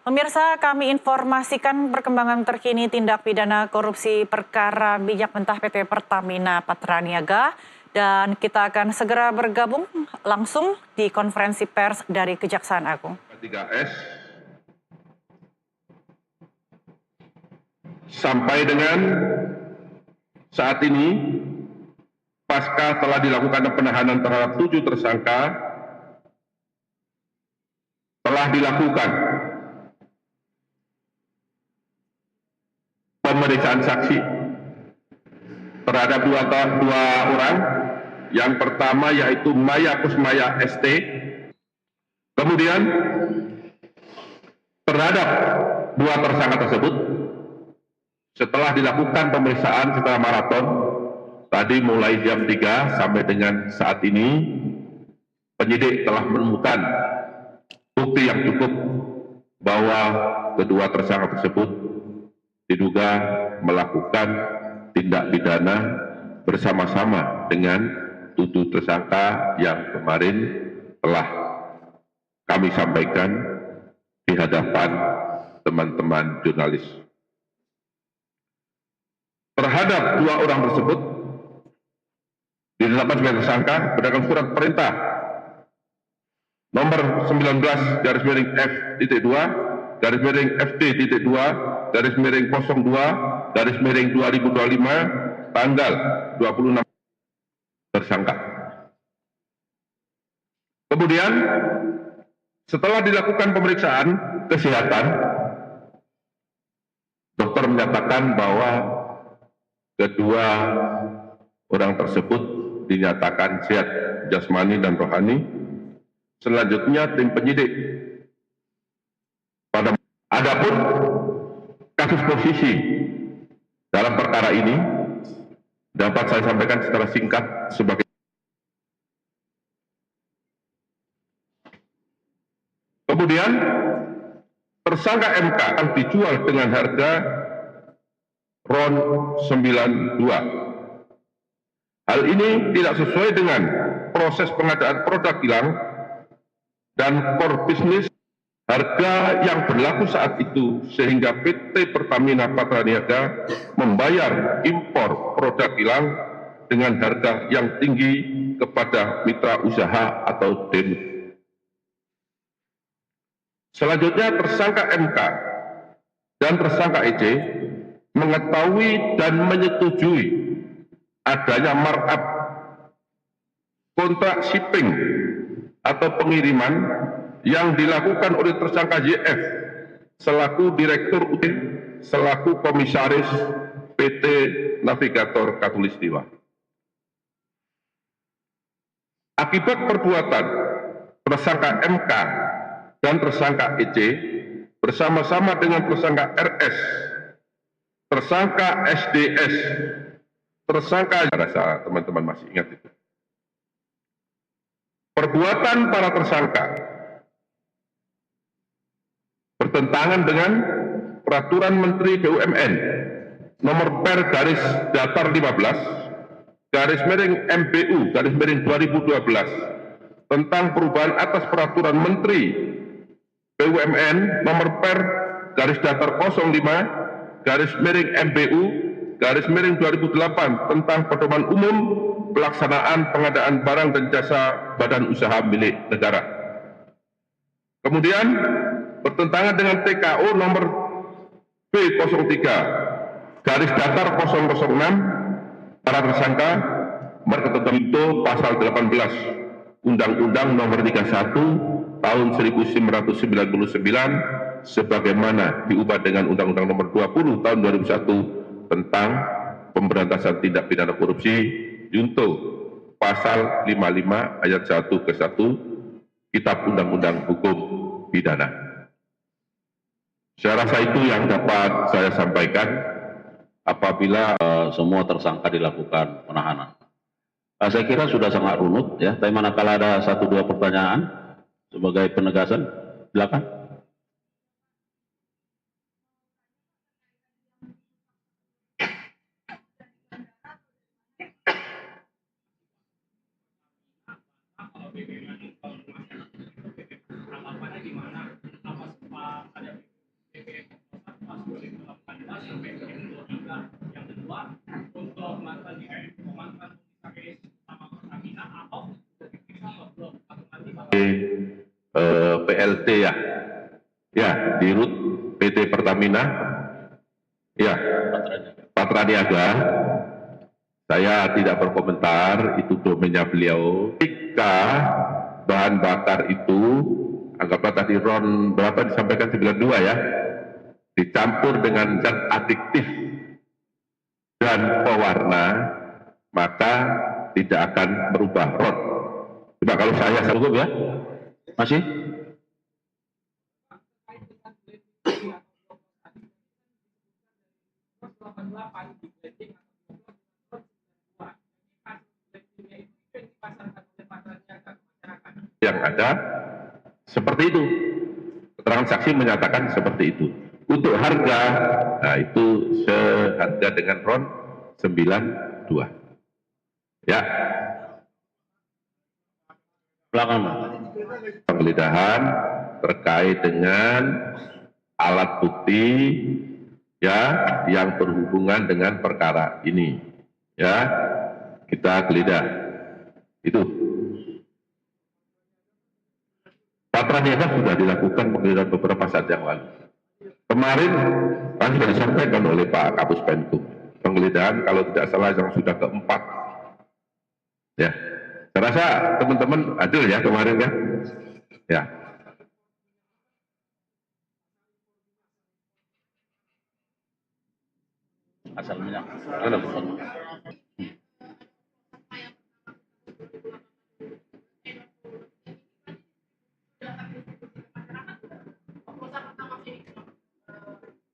Pemirsa, kami informasikan perkembangan terkini tindak pidana korupsi perkara minyak mentah PT Pertamina Patraniaga. Dan kita akan segera bergabung langsung di konferensi pers dari Kejaksaan Agung. 3S sampai dengan saat ini, pasca telah dilakukan penahanan terhadap 7 tersangka, telah dilakukan pemeriksaan saksi terhadap dua orang. Yang pertama yaitu Maya Kusmaya ST. Kemudian terhadap 2 tersangka tersebut, setelah dilakukan pemeriksaan secara maraton, tadi mulai jam 3 sampai dengan saat ini, penyidik telah menemukan bukti yang cukup bahwa kedua tersangka tersebut diduga melakukan tindak pidana bersama-sama dengan 7 tersangka yang kemarin telah kami sampaikan di hadapan teman-teman jurnalis. Terhadap 2 orang tersebut ditetapkan sebagai tersangka berdasarkan surat perintah nomor 19/F.2 FD-2/02/02/2025 tanggal 26 tersangka. Kemudian setelah dilakukan pemeriksaan kesehatan, dokter menyatakan bahwa kedua orang tersebut dinyatakan sehat jasmani dan rohani. Selanjutnya tim penyidik adapun kasus posisi dalam perkara ini dapat saya sampaikan secara singkat sebagai kemudian tersangka MK akan dijual dengan harga RON 92. Hal ini tidak sesuai dengan proses pengadaan produk kilang dan core business harga yang berlaku saat itu, sehingga PT Pertamina Patraniaga membayar impor produk kilang dengan harga yang tinggi kepada mitra usaha atau DEMUT. Selanjutnya tersangka MK dan tersangka EC mengetahui dan menyetujui adanya markup kontrak shipping atau pengiriman yang dilakukan oleh tersangka YF selaku Direktur UT selaku Komisaris PT Navigator Katulistiwa. Akibat perbuatan tersangka MK dan tersangka EC bersama-sama dengan tersangka RS, tersangka SDS, tersangka, rasa teman-teman masih ingat itu. Perbuatan para tersangka bertentangan dengan Peraturan Menteri BUMN nomor Per-15/MBU/2012 tentang perubahan atas Peraturan Menteri BUMN nomor Per-5/MBU/2008 tentang pedoman umum pelaksanaan pengadaan barang dan jasa badan usaha milik negara. Kemudian bertentangan dengan TKO nomor B03/006 para tersangka berketentuan pasal 18 Undang-Undang nomor 31 tahun 1999 sebagaimana diubah dengan Undang-Undang nomor 20 tahun 2001 tentang pemberantasan tindak pidana korupsi junto pasal 55 ayat 1 ke 1 Kitab Undang-Undang Hukum Pidana. Saya rasa itu yang dapat saya sampaikan apabila semua tersangka dilakukan penahanan. Saya kira sudah sangat runut ya, tapi manakala ada 1-2 pertanyaan sebagai penegasan, silakan. PLT ya, ya di RUT PT Pertamina, ya Patraniaga. Saya tidak berkomentar, itu domainnya beliau. Jika bahan bakar itu, anggaplah tadi RON berapa disampaikan 92 ya, dicampur dengan zat adiktif dan pewarna, maka tidak akan merubah RON. Coba kalau saya sanggup ya, Masih? yang ada seperti itu. Keterangan saksi menyatakan seperti itu. Untuk harga, nah itu seharga dengan RON 92. Ya, Belakang, Pak. penggeledahan terkait dengan alat bukti ya yang berhubungan dengan perkara ini. Ya, kita geledah. Itu. Patraniaga sudah dilakukan penggeledahan beberapa saat yang lalu. Kemarin kan sudah disampaikan oleh Pak Kapus Penkum. Penggeledahan kalau tidak salah yang sudah keempat. Ya, saya rasa teman-teman adil ya kemarin kan. Ya. Asal minyak.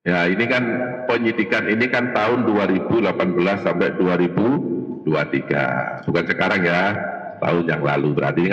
Ya, ini kan penyidikan ini kan tahun 2018 sampai 2023. Bukan sekarang ya, tahun yang lalu. Berarti ini kan